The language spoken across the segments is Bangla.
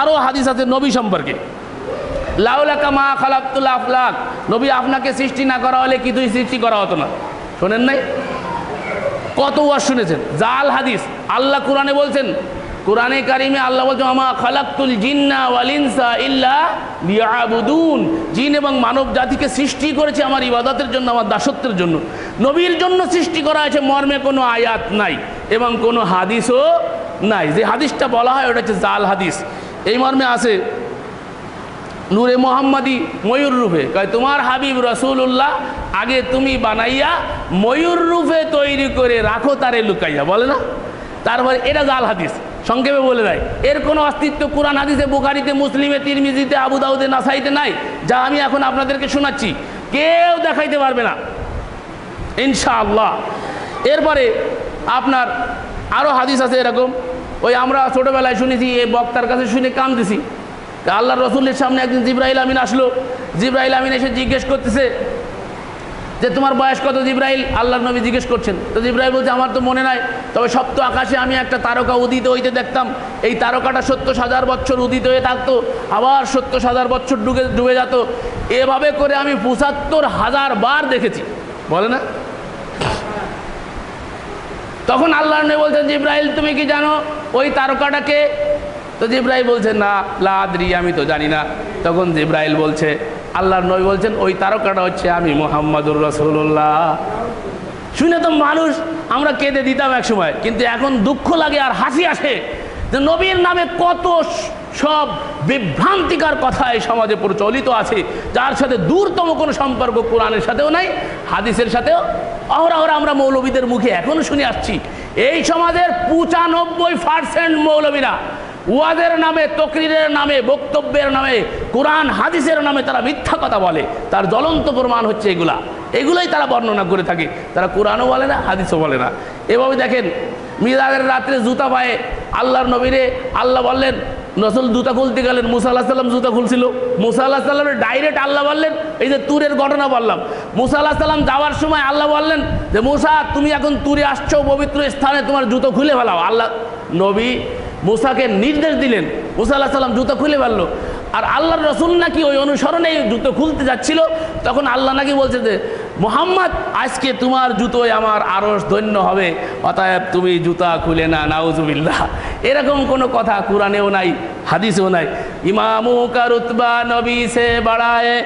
আরও হাদিস আছে নবী সম্পর্কে, লাউলাকা মা খালাকতুল আফলাক, নবী আপনাকে সৃষ্টি না করা হলে কিছুই সৃষ্টি করা হতো না। শোনেন নাই? কত ওয়াজ শুনেছেন, জাল হাদিস। আল্লাহ কোরআনে বলছেন, কোরআনে কারিমে আল্লাহ বলছেন আমা খালাকতুল জিন্না ওয়াল ইনসা ইল্লা লিয়াবুদুন, জিন এবং মানব জাতিকে সৃষ্টি করেছে আমার ইবাদতের জন্য, আমার দাসত্বের জন্য। নবীর জন্য সৃষ্টি করা হয়েছে মর্মে কোনো আয়াত নাই এবং কোনো হাদিসও নাই। যে হাদিসটা বলা হয় ওটা হচ্ছে জাল হাদিস। এই মর্মে আছে নূরে মোহাম্মদী ময়ূর রূপে, কয় তোমার হাবিব রসুল্লাহ আগে তুমি বানাইয়া ময়ূর রূপে তৈরি করে রাখো তারে লুকাইয়া, বলে না? তারপরে এটা জাল হাদিস, সংক্ষেপে বলে দেয়। এর কোনো অস্তিত্ব কোরআন হাদিসে, বুখারীতে, মুসলিমে, তিরমিজিতে, আবু দাউদে, নাসাইতে নাই, যা আমি এখন আপনাদেরকে শোনাচ্ছি। কেউ দেখাইতে পারবে না ইনশাআল্লাহ। এরপরে আপনার আরও হাদিস আছে এরকম, ওই আমরা ছোটোবেলায় শুনেছি, এই বক্তার কাছে শুনে কাঁদতেছি। আল্লাহ রসুলের সামনে একদিন জিবরাইল আমিন আসলো। জিবরাইল আমিন এসে জিজ্ঞেস করতেছে যে তোমার বয়স কত জিবরাইল? আল্লাহর নবী জিজ্ঞেস করছেন। তো জিবরাইল বলছে আমার তো মনে নাই, তবে সপ্ত আকাশে আমি একটা তারকা উদিত হইতে দেখতাম। এই তারকাটা 70,000 বছর উদিত হয়ে থাকতো, আবার 70,000 বছর ডুবে যেত। এভাবে করে আমি 75,000 বার দেখেছি, বলে না? তখন আল্লাহর নবী বলছেন জিবরাইল তুমি কি জানো ওই তারকাটাকে? তো জিবরাইল বলছে না লা আদরি, আমি তো জানি না। তখন জিবরাইল বলছে, আল্লাহর নবী বলছেন ওই তারকাটা হচ্ছে আমি মুহাম্মাদুর রাসূলুল্লাহ। শুনে তো মানুষ আমরা কেঁদে দিতাম এক সময়, কিন্তু এখন দুঃখ লাগে আর হাসি আসে যে নবীর নামে কত সব বিভ্রান্তিকর কথা এই সমাজে প্রচলিত আছে, যার সাথে দূরতম কোনো সম্পর্ক কোরআনের সাথেও নাই, হাদিসের সাথেও। অহরহ আমরা মৌলবীদের মুখে এখনো শুনে আসছি, এই সমাজের 95% মৌলবীরা ওয়াজের নামে, তকরিরের নামে, বক্তব্যের নামে, কোরআন হাদিসের নামে তারা মিথ্যা কথা বলে। তার জ্বলন্ত প্রমাণ হচ্ছে এগুলাই তারা বর্ণনা করে থাকে। তারা কোরআনও বলে না, হাদিসও বলে না। এভাবে দেখেন মিরাজের রাত্রে জুতা পায়ে আল্লাহর নবীরে আল্লাহ বললেন, রসুল জুতা খুলতে গেলেন, মুসা আল্লাহ সাল্লাম জুতা খুলছিল। মুসা আল্লাহ সাল্লামের ডাইরেক্ট আল্লাহ বললেন, এই যে তুরের ঘটনা বললাম, মুসা আল্লাহ সাল্লাম যাওয়ার সময় আল্লাহ বললেন যে মুসা তুমি এখন তুরে আসছো, পবিত্র স্থানে তোমার জুতো খুলে ফেলাও। আল্লাহ নবী মুসাকে নির্দেশ দিলেন, মুসা আল্লাহ সাল্লাম জুতো খুলে ফেললো। আর আল্লাহর রসুল নাকি ওই অনুসরণে জুতো খুলতে যাচ্ছিল, তখন আল্লাহ নাকি বলছে যে মুহাম্মদ আজকে তোমার জুতোয় আমার আরশ ধন্য হবে, অতএব তুমি জুতা খুলে না, নাউজুবিল্লাহ। এরকম কোনো কথা কোরআনেও নাই, হাদিসেও নাই। ইমামু কা রুতবা নবী সে বাড়ায়ে,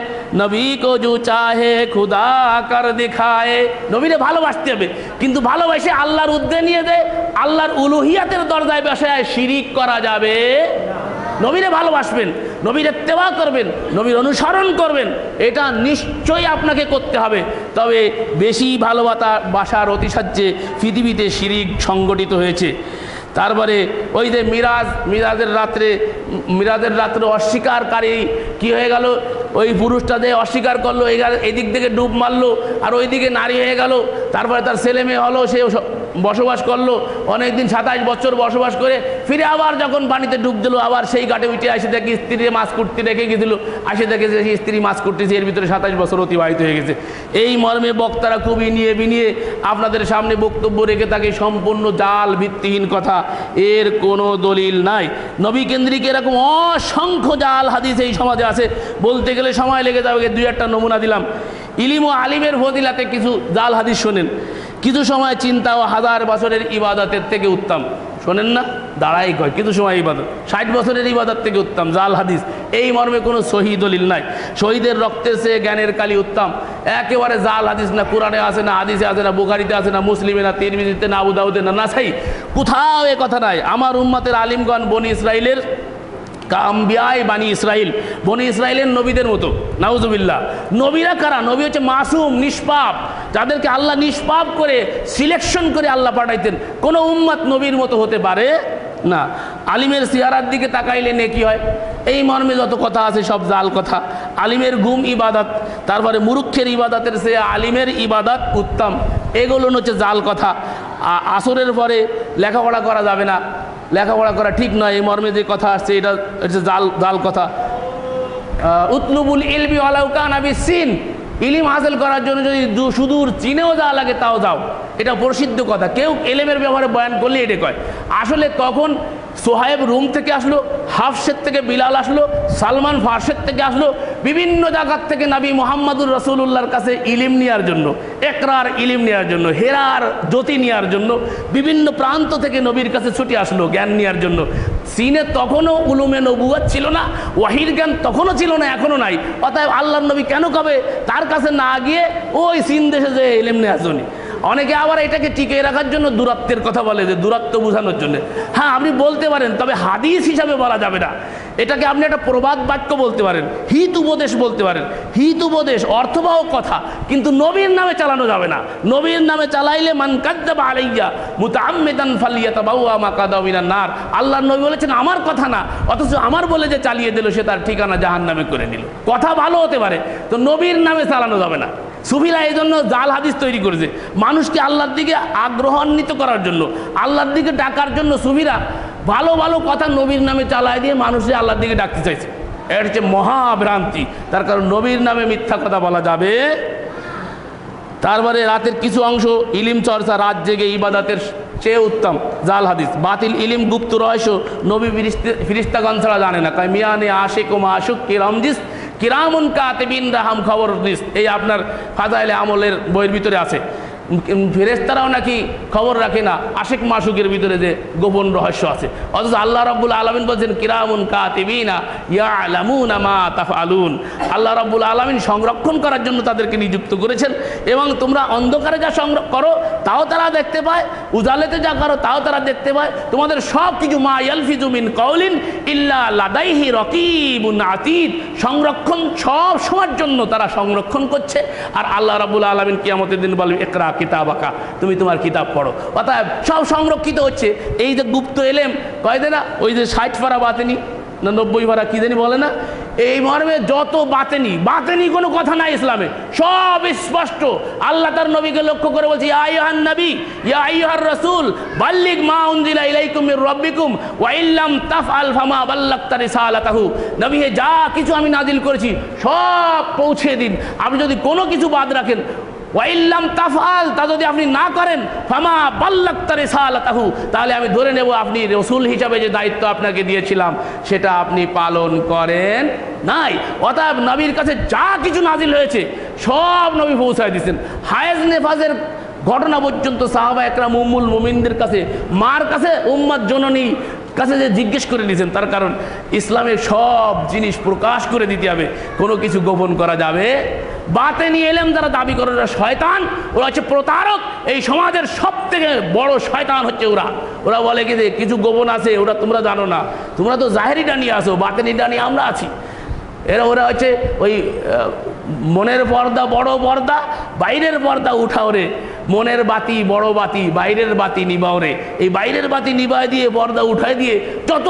নবী কো জু চাহে খুদা কর দিখায়ে। নবীরে ভালোবাসতে হবে, কিন্তু ভালোবাসে আল্লাহর উদ্দে নিয়ে দেয়, আল্লাহর উলুহিয়াতের দরজায় বসায় শিরিক করা যাবে। নবীরে ভালোবাসবেন, নবীর ইত্তেবা করবেন, নবীর অনুসরণ করবেন, এটা নিশ্চয়ই আপনাকে করতে হবে। তবে বেশি ভালোবাসার অতিসাহ্যে পৃথিবীতে শিরিক সংগঠিত হয়েছে। তারপরে ওই যে মিরাজের রাত্রে অস্বীকারী কি হয়ে গেল, ওই পুরুষটা যে অস্বীকার করলো, এদিক থেকে ডুব মারলো আর ওইদিকে নারী হয়ে গেল। তারপরে তার ছেলে মেয়ে হলো, সে বসবাস করলো অনেকদিন, 27 বছর বসবাস করে ফিরে আবার যখন পানিতে ডুব দিল, আবার সেই ঘাটে উঠে আসে দেখে স্ত্রী মাছ কুটতে রেখে গেছিল, আসে দেখে যে সেই স্ত্রী মাছ কুটতেছে, এর ভিতরে 27 বছর অতিবাহিত হয়ে গেছে। এই মর্মে বক্তারা খুব ইনিয়ে বিনিয়ে আপনাদের সামনে বক্তব্য রেখে থাকে সম্পূর্ণ জাল, ভিত্তিহীন কথা, এর কোনো দলিল নাই। নবী কেন্দ্রিক এরকম অসংখ্য জাল হাদিস এই সমাজে আছে, বলতে গেলে সময় লেগে যাবে। 2-1টা নমুনা দিলাম। ইলিম ও আলিমের ফজিলাতে কিছু জাল হাদিস শোনেন, কিছু সময় চিন্তা ও 1000 বছরের ইবাদতের থেকে উত্তম। শোনেন না, দাঁড়াই কয় কিছু সময় ইবাদত 60 বছরের ইবাদত থেকে উত্তম, জাল হাদিস। এই মর্মে কোনো সহি দলিল নাই। শহীদের রক্তের চেয়ে জ্ঞানের কালি উত্তম, একেবারে জাল হাদিস। না কোরআনে আছে, না হাদিসে আছে, না বুখারীতে আছে, না মুসলিমে, না তিরমিজিতে, না আবু দাউদে, না নাসাই, কোথাও এ কথা নাই। আমার উম্মতের আলিমগণ বনি ইসরাইলের কাম্বিয়ায় বানি ইসরাইল, বনি ইসরাইলের নবীদের মতো, নাউজুবিল্লাহ। নবীরা কারা? নবী হচ্ছে মাসুম, নিষ্পাপ, যাদেরকে আল্লাহ নিষ্পাপ করে সিলেকশন করে আল্লাহ পাঠাইতেন। কোনো উম্মত নবীর মতো হতে পারে না। আলিমের সিয়ারার দিকে তাকাইলে নেকি হয়, এই মর্মে যত কথা আছে সব জাল কথা। আলিমের গুম ইবাদত, তারপরে মুরুক্ষের ইবাদতের চেয়ে আলিমের ইবাদত উত্তম, এগুলো হচ্ছে জাল কথা। আসরের পরে লেখাপড়া করা যাবে না, লেখাপড়া করা ঠিক নয়, এই মর্মে যে কথা আসছে এটা হচ্ছে জাল কথা। উতলুবুল ইলমি ওয়ালাউ কানা বিসসিন, ইলিম হাসিল করার জন্য যদি সুদূর চীনেও যাওয়া লাগে তাও যাও, এটা প্রসিদ্ধ কথা। কেউ এলেমের ব্যাপারে বয়ান করলে এটা কয়, আসলে তখন সোহাইব রুম থেকে আসলো, হাফসের থেকে বিলাল আসলো, সালমান ফার্সের থেকে আসলো, বিভিন্ন জায়গার থেকে নবী মুহাম্মদুর রাসূলুল্লাহর কাছে ইলিম নেওয়ার জন্য, একরার ইলিম নেওয়ার জন্য, হেরার জ্যোতি নেওয়ার জন্য বিভিন্ন প্রান্ত থেকে নবীর কাছে ছুটে আসলো জ্ঞান নেওয়ার জন্য। চীনে তখনও উলুমে নবুয়ত ছিল না, ওয়াহির জ্ঞান তখনও ছিল না, এখনও নাই। অতএব আল্লাহর নবী কেন কবে তার কাছে না গিয়ে ওই চীন দেশে যে ইলিম নেওয়ার জন্য? অনেকে আবার এটাকে টিকিয়ে রাখার জন্য দূরত্বের কথা বলে, যে দূরত্ব বোঝানোর জন্য। হ্যাঁ, আপনি বলতে পারেন, তবে হাদিস হিসাবে বলা যাবে না। এটাকে আপনি একটা প্রবাদ বাক্য বলতে পারেন, হিত উপদেশ বলতে পারেন। হিত উপদেশ অর্থবহ কথা, কিন্তু নবীর নামে চালানো যাবে না। নবীর নামে চালাইলে মান কাযযাবা আলাইয়া মুতাআম্মিদান ফালিয়াতাবাওয়া মাকাদাহু মিনান নার। আল্লাহর নবী বলেছেন আমার কথা না, অথচ আমার বলে যে চালিয়ে দিল, সে তার ঠিকানা জাহান্নামে করে নিল। কথা ভালো হতে পারে, তো নবীর নামে চালানো যাবে না। সুফিরা এই জন্য জাল হাদিস তৈরি করেছে, মানুষকে আল্লাহর দিকে আগ্রহান্বিত করার জন্য, আল্লাহর দিকে ডাকার জন্য। সুফিরা ভালো ভালো কথা নবীর নামে চালায় দিয়ে মানুষকে আল্লাহর দিকে ডাকতে চাইছে। এটা হচ্ছে মহাভ্রান্তি। তার কারণ নবীর নামে মিথ্যা কথা বলা যাবে। তারপরে রাতের কিছু অংশ ইলিম চর্চা, রাত জেগে ইবাদতের চেয়ে উত্তম। জাল হাদিস, বাতিল ইলিম, গুপ্ত রহস্য নবী ফিরিস্তাগণ ছাড়া জানে না। তাই মিয়ানে আশিক ও মাশুক কিরামজিস কিরামুন কাতিবিন রাহাম খবর দিস, এই আপনার ফাজাইলে আমলের বইয়ের ভিতরে আছে। ফেরেশতারাও নাকি খবর রাখে না আশিক মাশুকের ভিতরে যে গোপন রহস্য আছে। অথচ আল্লাহ রাব্বুল আলামিন বলছেন কিরামুন কাতিবিনা ইয়ালামুনা মা তাফআলুন। আল্লাহ রাব্বুল আলামিন সংরক্ষণ করার জন্য তাদেরকে নিযুক্ত করেছেন, এবং তোমরা অন্ধকারে যা সংরক্ষণ করো তাও তারা দেখতে পায়, উজালেতে যা করো তাও তারা দেখতে পায়। তোমাদের সব কিছু মা ইয়ালফিজু মিন কাউলিন ইল্লা লাদাইহি রাকিবুন আতীদ, সংরক্ষণ সব সময়ের জন্য তারা সংরক্ষণ করছে। আর আল্লাহ রাব্বুল আলামিন কিয়ামতের দিন বলবে ইকরা কিতাবাকা, তুমি তোমার কিতাব পড়ো। অতএব সব সংরক্ষিত হচ্ছে। এই যে গুপ্ত এলেম কয় দেয় না, ওই যে 60 পারা বাতেনি না 90 পারা কি জানি বলে না, এই মর্মে যত বাতেনি কোনো কথা নাই ইসলামে, সব স্পষ্ট। আল্লাহ তার নবীকে লক্ষ্য করে বলছে ইয়া আইয়ুহান নবী ইয়া আইয়ুহার রাসূল বাল্লিগ মা উনজিলা ইলাইকুম মির রাব্বিকুম ওয়া ইল্লাম তাফআল ফামা বাল্লাগতা রিসালাতাহু। নবী হে, যা কিছু আমি নাজিল করেছি সব পৌঁছে দিন। আপনি যদি কোনো কিছু বাদ রাখেন, ওয়াইল্লাম তাফআল, তা যদি আপনি না করেন, ফামা বাল্লাগতা রিসালাতাহু, তাহলে আমি ধরে নেব আপনি রাসূল হিসাবে যে দায়িত্ব আপনাকে দিয়েছিলাম সেটা আপনি পালন করেন নাই। অতএব নবীর কাছে যা কিছু নাজিল হয়েছে সব নবী পৌঁছায় দিয়েছেন। হায়েজ নেফাজের ঘটনা পর্যন্ত সাহাবা একরাম উম্মুল মুমিনদের কাছে, মার কাছে, উম্মাত জননী কাছে যে জিজ্ঞেস করে নিয়েছেন। তার কারণ ইসলামের সব জিনিস প্রকাশ করে দিতে হবে, কোনো কিছু গোপন করা যাবে। বাতেনি এলেম যারা দাবি করে ওরা শয়তান, ওরা হচ্ছে প্রতারক। এই সমাজের সব থেকে বড় শয়তান হচ্ছে ওরা বলে কি যে কিছু গোপন আছে, ওরা তোমরা জানো না, তোমরা তো জাহেরিটা নিয়ে আসো, বাতেনিটা নিয়ে আমরা আছি। ওরা হচ্ছে ওই মনের পর্দা বড় পর্দা, বাইরের পর্দা উঠাও রে, মনের বাতি বড় বাতি, বাইরের বাতি নিবাও রে। এই বাইরের বাতি নিবায় দিয়ে পর্দা উঠাই দিয়ে যত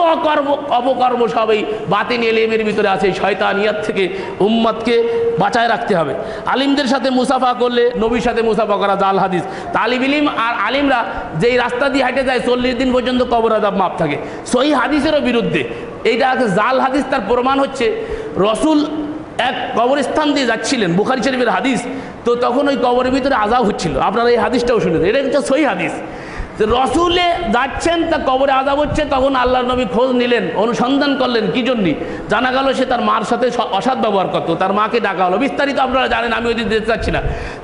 অপকর্ম সব এই বাতিন এলেমের ভিতরে আছে। শয়তানিয়াত থেকে উম্মতকে বাঁচায় রাখতে হবে। আলিমদের সাথে মুসাফা করলে নবীর সাথে মুসাফা করা জাল হাদিস। তালিব ইলম আর আলিমরা যেই রাস্তা দিয়ে হাঁটে যায় 40 দিন পর্যন্ত কবর আযাব মাপ থাকে, সহিহ হাদিসেরও বিরুদ্ধে। এইটা আছে জাল হাদিস। তার প্রমাণ হচ্ছে রসুল এক কবরস্থান দিয়ে যাচ্ছিলেন, বুখারী শরীফের হাদিস। তো তখন ওই কবরের ভিতরে আযাব হচ্ছিল। আপনারা এই হাদিসটাও শুনেছেন, এটা হচ্ছে সহিহ হাদিস। রসুলে যাচ্ছেন, তা কবরে আযাব হচ্ছে। তখন আল্লাহর নবী খোঁজ নিলেন, অনুসন্ধান করলেন কি জন্যে। জানা গেল সে তার মার সাথে অসৎ ব্যবহার করতো, তার মাকে ডাকা হলো। বিস্তারিত আপনারা জানেন, আমি ওই দিন যেতে চাচ্ছি না।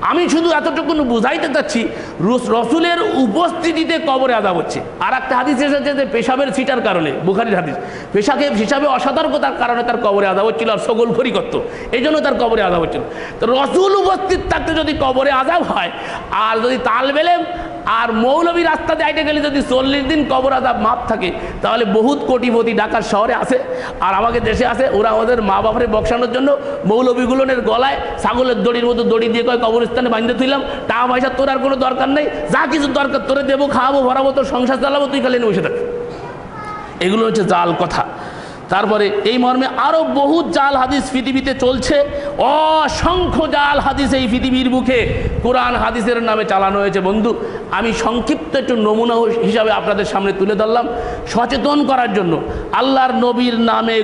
আমি শুধু এতটুকু বুঝাইতে চাচ্ছি, রসুলের উপস্থিতিতে কবরে আযাব হচ্ছে। আর একটা হাদিস এসেছে যে পেশাবের ছিটার কারণে, বুখারীর হাদিস, পেশাবে অসতর্কতার কারণে তার কবরে আযাব হচ্ছিল, আর সগলখড়ি করতো, এই জন্য তার কবরে আযাব হচ্ছিল। তো রসুল উপস্থিত থাকতে যদি কবরে আযাব হয়, আর যদি তালেব ইলম আর মৌলবী রাস্তাতে আইটে গেলে যদি 40 দিন কবর আযাব মাপ থাকে, তাহলে বহুত কোটিপতি ঢাকার শহরে আছে আর আমাকে দেশে আছে। ওরা ওদের মা বাপরে বক্সানোর জন্য মৌলবীগুলোনের গলায় ছাগলের দড়ির মতো দড়ি দিয়ে কয় কবরস্থানে বাঁধতে তুইলাম, টাকা পয়সা তোর আর কোনো দরকার নেই, যা কিছু দরকার তোরে দেবো, খাওয়াবো, ভরাবো, তোর সংসার চালাবো, তুই খালি বসে থাক। এগুলো হচ্ছে জাল কথা। তারপরে এই মর্মে আরও বহু জাল হাদিস পৃথিবীতে চলছে। অসংখ্য জাল হাদিস এই পৃথিবীর বুকে কোরআন হাদিসের নামে চালানো হয়েছে। বন্ধু, আমি সংক্ষিপ্ত একটু নমুনা হিসাবে আপনাদের সামনে তুলে ধরলাম, সচেতন করার জন্য। আল্লাহর নবীর নামে